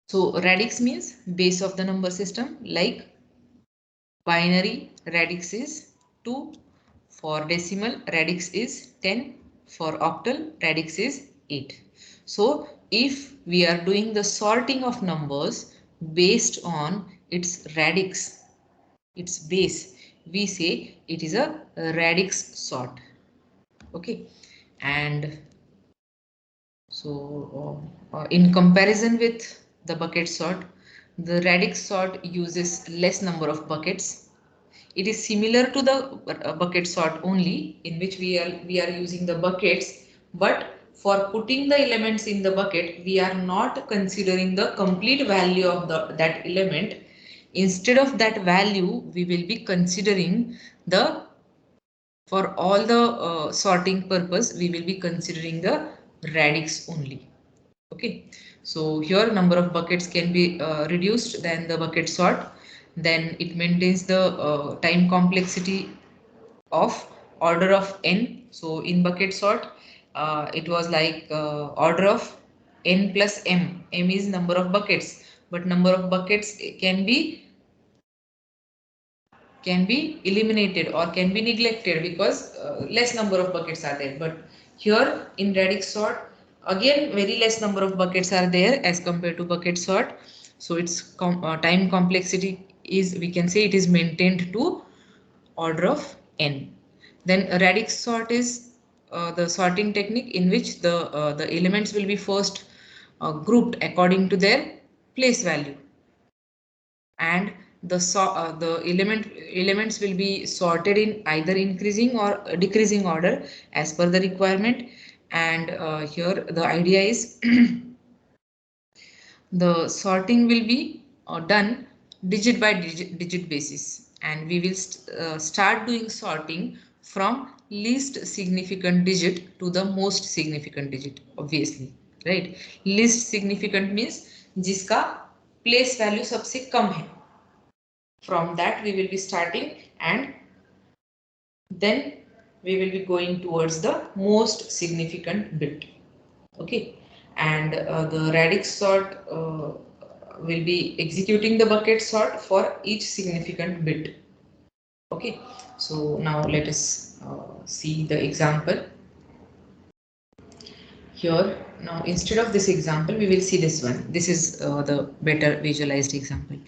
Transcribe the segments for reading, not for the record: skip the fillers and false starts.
So radix means base of the number system. Like binary, radix is 2. For decimal, radix is 10. For octal, radix is 8. So if we are doing the sorting of numbers based on its radix, its base, we say it is a radix sort. Okay. And so in comparison with the bucket sort, the radix sort uses less number of buckets. It is similar to the bucket sort only, in which we are using the buckets, but for putting the elements in the bucket, we are not considering the complete value of that element. Instead of that value, we will be considering the, for all the sorting purpose, we will be considering the radix only. Okay, so here number of buckets can be reduced than the bucket sort. Then it maintains the time complexity of order of n. So in bucket sort, it was like order of n plus m. M is number of buckets, but number of buckets can be eliminated or can be neglected because less number of buckets are there. But here in radix sort, again very less number of buckets are there as compared to bucket sort. So its time complexity is, we can say, it is maintained to order of n. Then radix sort is the sorting technique in which the elements will be first grouped according to their place value, and the elements will be sorted in either increasing or decreasing order as per the requirement. And here the idea is the sorting will be done digit by digit basis, and we will start doing sorting from least significant digit to the most significant digit, obviously, right? Least significant means जिसका place value सबसे कम है. From that we will be starting, and then we will be going towards the most significant bit. Okay, and the radix sort will be executing the bucket sort for each significant bit. Okay, so now let us see the example here. Now instead of this example, we will see this one. This is the better visualized example.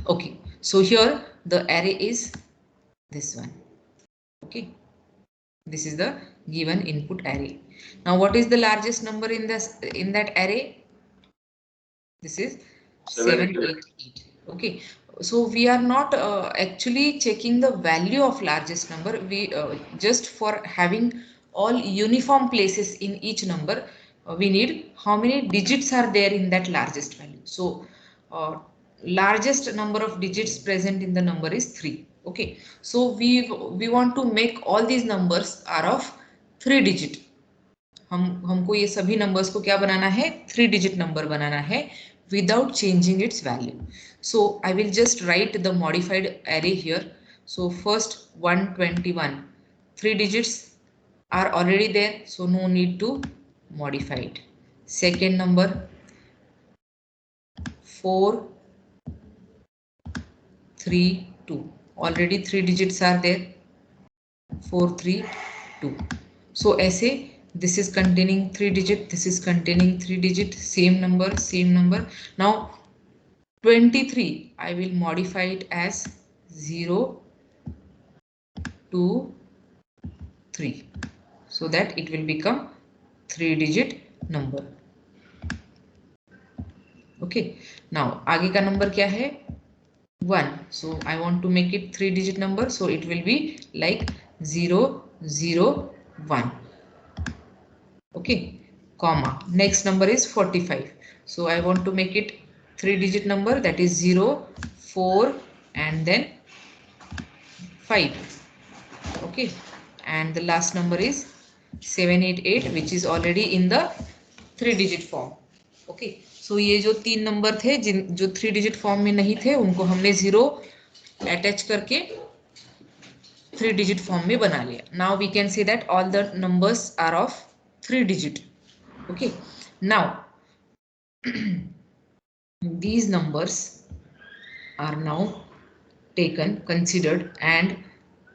Okay, so here the array is this one. Okay, this is the given input array. Now what is the largest number in that array? This is 788. Okay, so we are not actually checking the value of largest number. We just for having all uniform places in each number, we need how many digits are there in that largest value. So largest number of digits present in the number is 3. Okay, so we want to make all these numbers are of 3 digit. हमको ये सभी numbers को क्या बनाना है, 3 digit number बनाना है without changing its value. So I will just write the modified array here. So first 121, 3 digits are already there, so no need to modify it. Second number 432, already 3 digits are there, 432. So ऐसे this is containing 3 digit, this is containing 3 digit, same number, same number. Now 23 I will modify it as 0 2 3, so that it will become 3 digit number. Okay, now आगे का number क्या है, 1. So I want to make it 3 digit number, so it will be like 001. Okay, comma, next number is 45. So I want to make it 3 digit number, that is 0 4 and then 5. Okay, and the last number is 788, which is already in the 3 digit form. Okay, so ये जो 3 number थे जो 3 digit form में नहीं थे, उनको हमने 0 attach करके 3 digit form में बना लिया. Now we can say that all the numbers are of 3 digit. Okay, now these numbers are now taken, considered, and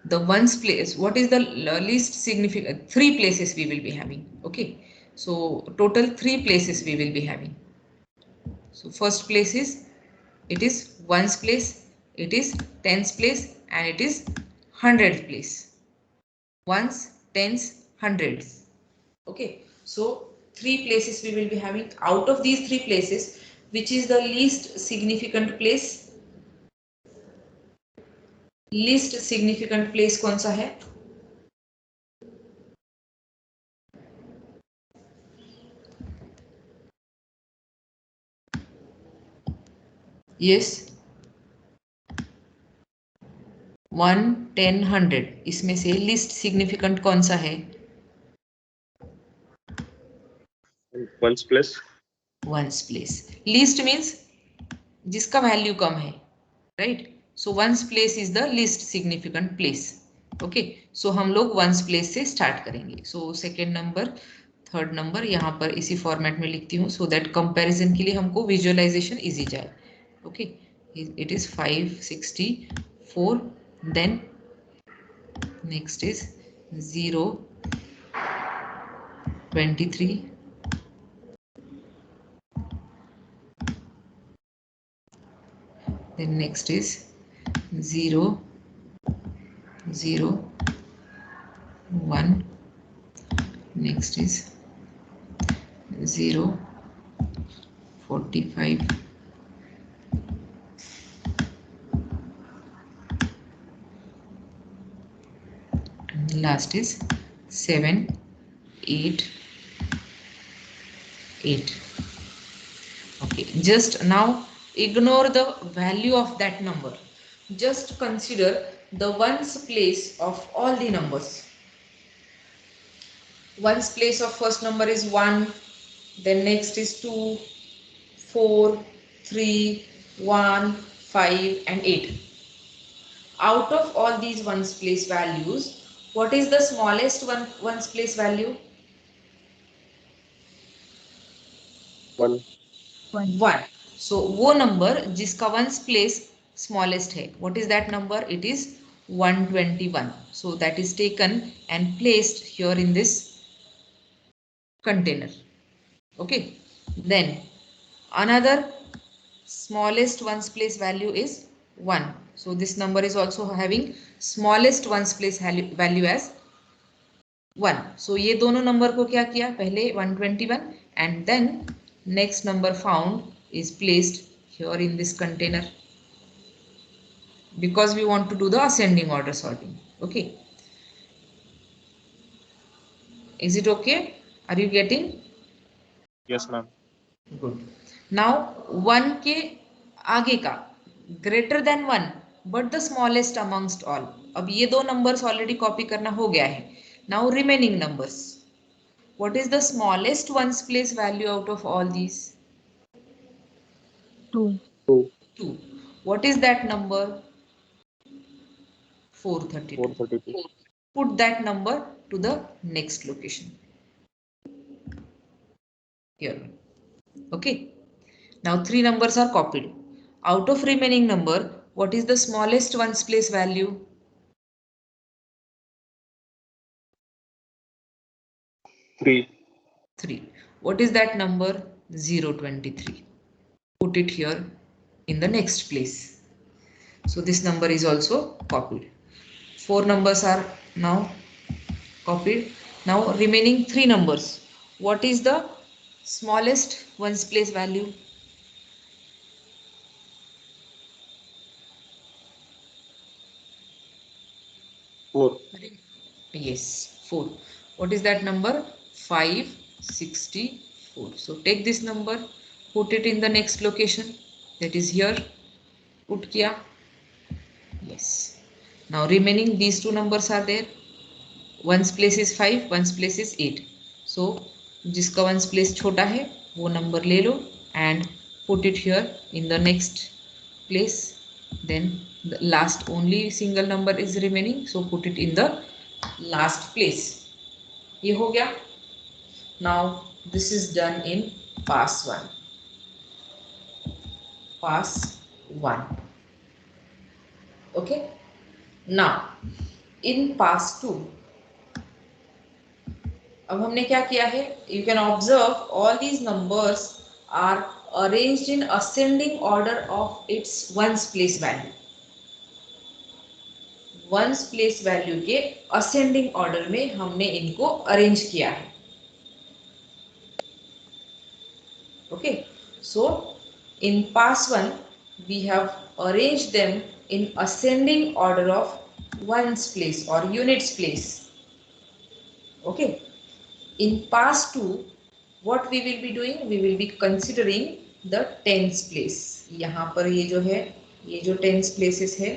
the ones place, what is the least significant? 3 places we will be having. Okay, so total 3 places we will be having. So first place is, it is ones place, it is tens place, and it is hundredth place. Ones, tens, hundreds. Okay, so 3 places we will be having. Out of these 3 places, which is the least significant place? Least significant place कौन सा है? Yes, 1, 10, 100 इसमें से least significant कौन सा है? Ones place. Ones place. Least means जिसका value कम है, right? So ones place is the least significant place. Okay, so हम लोग वंस प्लेस से स्टार्ट करेंगे। So second number, third number यहाँ पर इसी फॉर्मेट में लिखती हूँ, सो दैट कंपैरिजन के लिए हमको विजुअलाइजेशन इजी जाए। Okay, it is 564, then next is 0, 23, then next is 0, 0, 1, next is 0, 45, and last is 7, 8, 8. Okay, just now ignore the value of that number. Just consider the ones place of all the numbers. Ones place of first number is 1, then next is 2, 4, 3, 1, 5 and 8. Out of all these ones place values, what is the smallest ones place value? 1. 1. So वो number जिसका ones place smallest है, what is that number? It is 121. So that is taken and placed here in this container. Okay, then another smallest ones place value is 1. So this number is also having smallest ones place value as 1. So ये दोनों number को क्या किया? पहले 121 and then next number found is placed here in this container because we want to do the ascending order sorting. Okay, is it okay? Are you getting? Yes, ma'am. Good. Now 1 के आगे का greater than 1 but the smallest amongst all. अब ये दो numbers already copy करना हो गया है. Now remaining numbers. What is the smallest ones place value out of all these? 2. 2. 2. What is that number? 432. 432. Put that number to the next location. Here. Okay. Now 3 numbers are copied. Out of remaining number, what is the smallest ones place value? 3. 3. What is that number? 023. Put it here in the next place. So this number is also copied. 4 numbers are now copied. Now remaining 3 numbers. What is the smallest ones place value? 4. Yes, 4. What is that number? 564. So take this number, put it in the next location, that is here. Put kiya. Yes. Now remaining these 2 numbers are there. Ones place is 5, ones place is 8. So जिसका ones place छोटा है वो number ले लो and put it here in the next place. Then the last only single number is remaining, so put it in the last place. ये हो गया. Now this is done in pass 1. pass 1. Okay. Now in pass 2, अब हमने क्या किया है, you can observe all these numbers are arranged in ascending order of its ones place value. Ones place value के ascending order में हमने इनको arrange किया है. Okay, so in pass 1 we have arranged them in ascending order of ones place or units place. Okay, in pass 2 what we will be doing, we will be considering the tens place. यहाँ पर ये जो है, ये जो tens places है,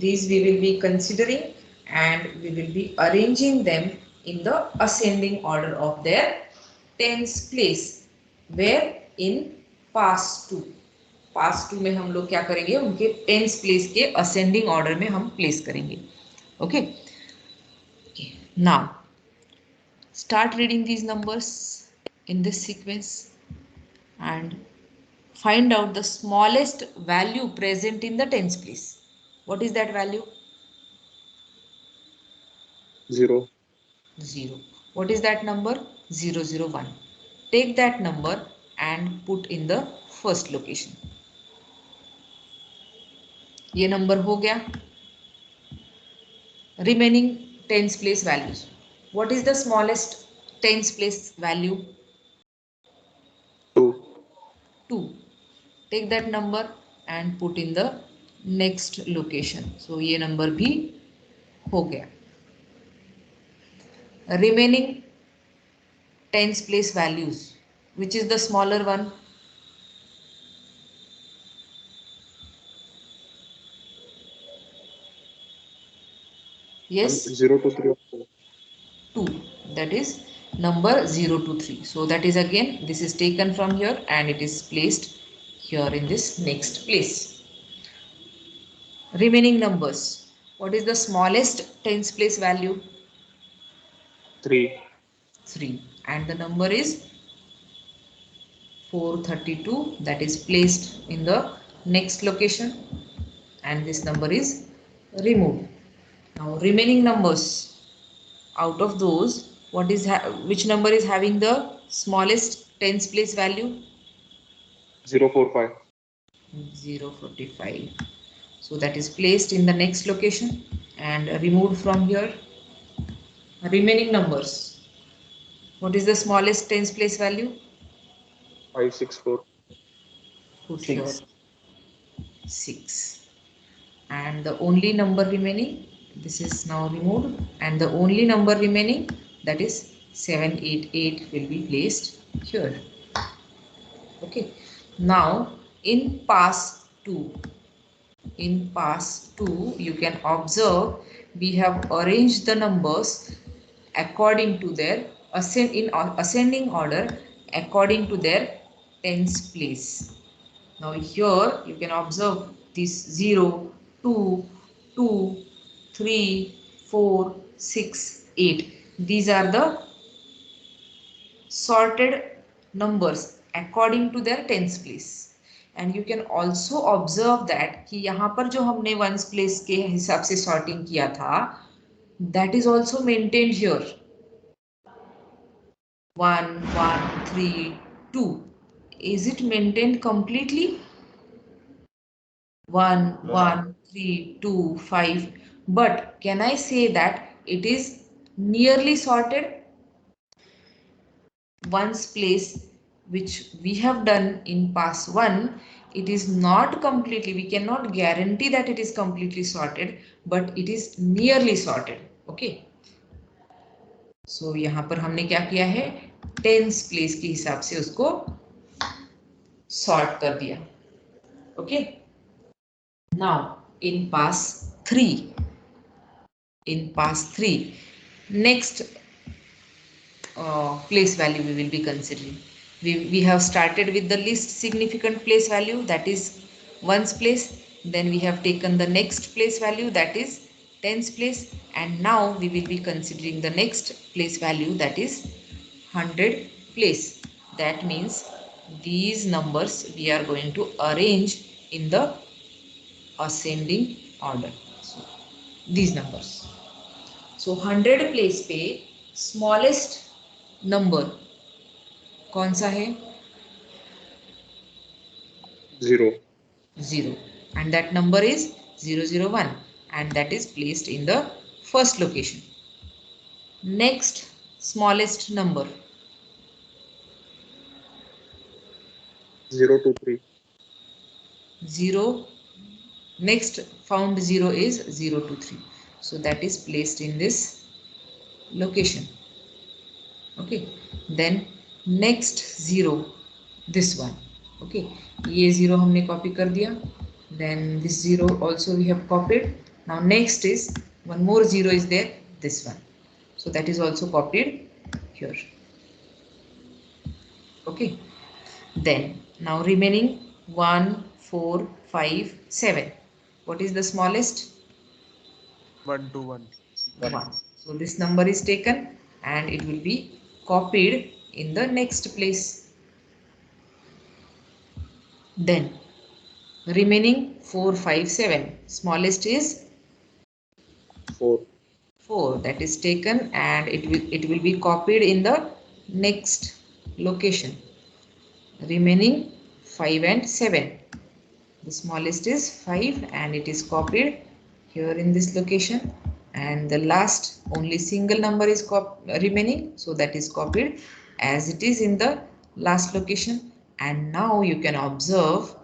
these we will be considering and we will be arranging them in the ascending order of their tens place. Where in pass 2, पास 2 में हम लोग क्या करेंगे, उनके टेंस प्लेस के असेंडिंग ऑर्डर में हम प्लेस करेंगे. Okay, now start reading these numbers in this sequence and find out the smallest value present in the tens place. What is that value? 0. 0. What is that number? 001. Take that number and put in the first location. ये number हो गया. Remaining tens place values. What is the smallest tens place value? 2. 2. Take that number and put in the next location. So ये number भी हो गया. Remaining tens place values, which is the smaller one? Yes, 0 to 3. 2. That is number 0 to 3. So that is again, this is taken from here and it is placed here in this next place. Remaining numbers, what is the smallest tens place value? 3. 3. And the number is 432. That is placed in the next location and this number is removed. Now remaining numbers, out of those, what is which number is having the smallest tens place value? 045. 045. So that is placed in the next location and removed from here. Remaining numbers, what is the smallest tens place value? 564. Put here 6. And the only number remaining, this is now removed, and the only number remaining, that is 788, will be placed here. Okay, now in pass 2, you can observe we have arranged the numbers according to their ascending order according to their tens place. Now here you can observe this 0, 2, 2, 3, 4, 6, 8. These are the sorted numbers according to their tens place. And you can also observe that कि यहाँ पर जो हमने ones place के हिसाब से sorting किया था, that is also maintained here. 1, 1, 3, 2. Is it maintained completely? 1, 1, 3, 2, 5. But can I say that it is nearly sorted? Ones place which we have done in pass 1, it is not completely, we cannot guarantee that it is completely sorted, but it is nearly sorted. Okay, so यहाँ पर हमने क्या किया है, tens place के हिसाब से उसको sort कर दिया. Okay, now in pass 3, next place value we will be considering. We have started with the least significant place value, that is ones place. Then we have taken the next place value, that is tens place, and now we will be considering the next place value, that is 100 place. That means these numbers we are going to arrange in the ascending order. So these numbers. So 100 place पे smallest number कौन सा है? 0. 0, and that number is 001, and that is placed in the first location. Next smallest number 023. 0. Next found 0 is 023, so that is placed in this location. Okay, then next 0, this one. Okay, ये 0 हमने copy कर दिया. Then this 0 also we have copied. Now next is one more 0 is there, this one. So that is also copied here. Okay, then now remaining 1, 4, 5, 7. What is the smallest? 121. 1. So this number is taken and it will be copied in the next place. Then remaining 4, 5, 7. Smallest is 4. 4. That is taken and it will be copied in the next location. Remaining 5 and 7. The smallest is 5 and it is copied here in this location, and the last only single number is remaining, so that is copied as it is in the last location. And now you can observe,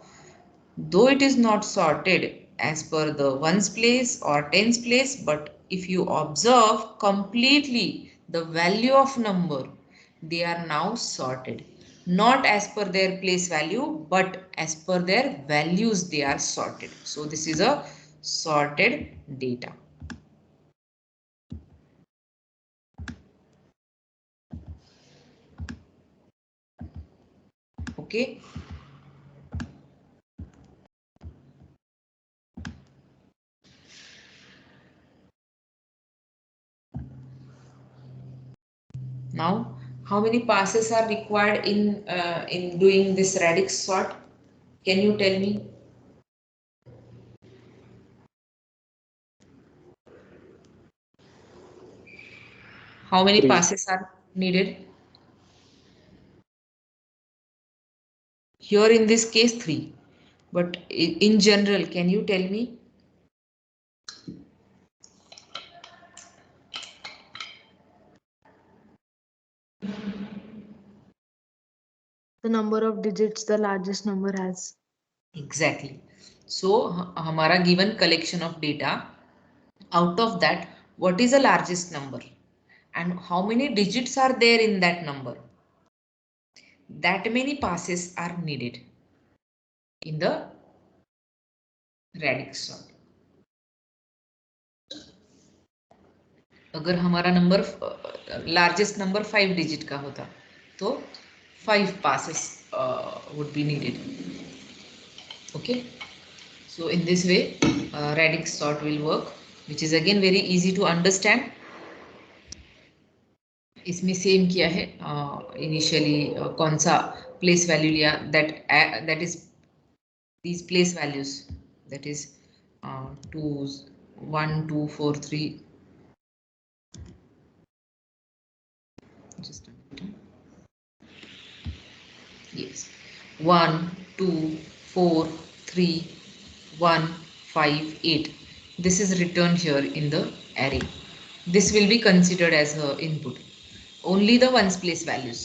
though it is not sorted as per the ones place or tens place, but if you observe completely the value of number, they are now sorted. Not as per their place value, but as per their values they are sorted. So this is a sorted data. Okay. Now, how many passes are required in doing this radix sort? Can you tell me? How many 3. passes are needed? Here in this case 3. But in general, can you tell me? The number of digits the largest number has. Exactly. So हमारा given collection of data, out of that, what is the largest number? And how many digits are there in that number? That many passes are needed in the radix sort. अगर हमारा number largest number 5 digit का होता तो 5 passes would be needed. Okay, so in this way radix sort will work, which is again very easy to understand. इसमें same किया है, initially कौन सा प्लेस वैल्यू लिया, that is these place values, that is 2 1 2 4 3. Just a minute. Yes, 1 2 4 3 1 5 8. This is returned here in the array. This will be considered as a input. Only the ones place values,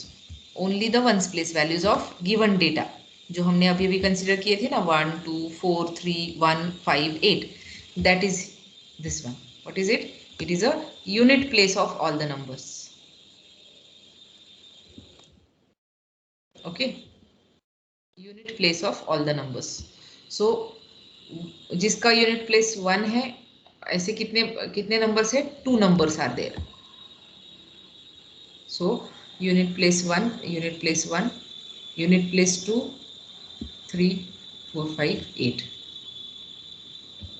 only the ones place values of given data जो हमने अभी भी consider किए थे ना, 1 2 4 3 1 5 8, that is this one. What is it? It is a unit place of all the numbers. Okay, unit place of all the numbers. So जिसका unit place 1 है, ऐसे कितने कितने नंबर्स है? 2 numbers are there. So unit place 1, unit place 1, unit place 2, 3 4 5 8.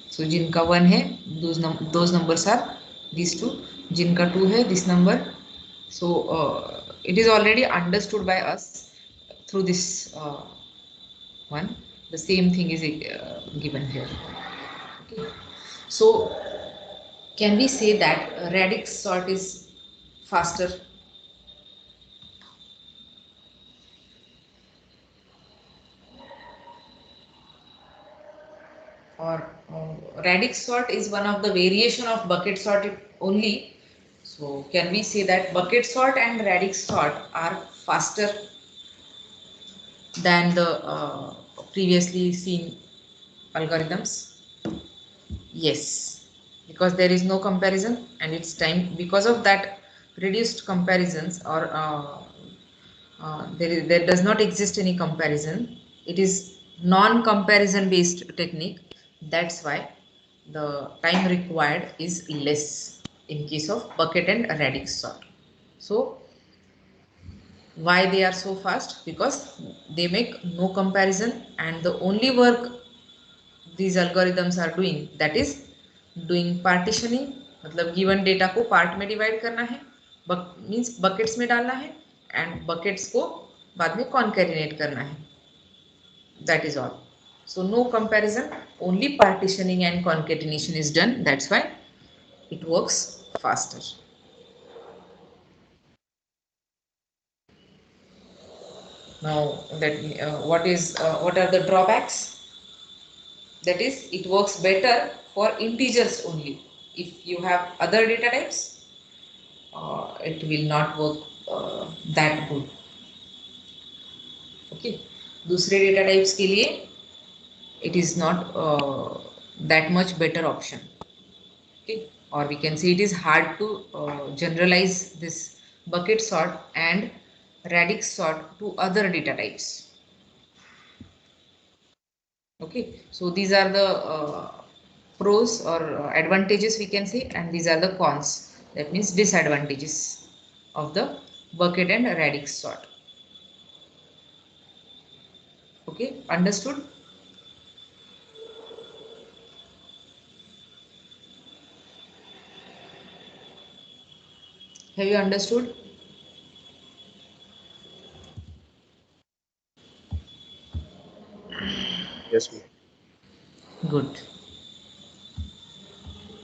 So जिनका 1 है, those numbers are these two. जिनका 2 है, this number. So it is already understood by us through this one. The same thing is given here. Okay. So can we say that radix sort is faster? Or radix sort is one of the variation of bucket sort only. So can we say that bucket sort and radix sort are faster than the previously seen algorithms? Yes, because there is no comparison and it's time. Because of that reduced comparisons, or there does not exist any comparison. It is non-comparison based technique. That's why the time required is less in case of bucket and radix sort. So why they are so fast? Because they make no comparison, and the only work these algorithms are doing, that is doing partitioning. मतलब given data को part में divide करना है, means buckets में डालना है, and buckets को बाद में concatenate करना है. That is all. So no comparison, only partitioning and concatenation is done. That's why it works faster. Now what are the drawbacks? That is, it works better for integers only. If you have other data types, it will not work that good. Okay, दूसरे data types के लिए it is not that much better option. Okay, or we can say it is hard to generalize this bucket sort and radix sort to other data types. Okay, so these are the pros or advantages we can say, and these are the cons, that means disadvantages of the bucket and radix sort. Okay, understood? Have you understood? Yes, ma'am. Good.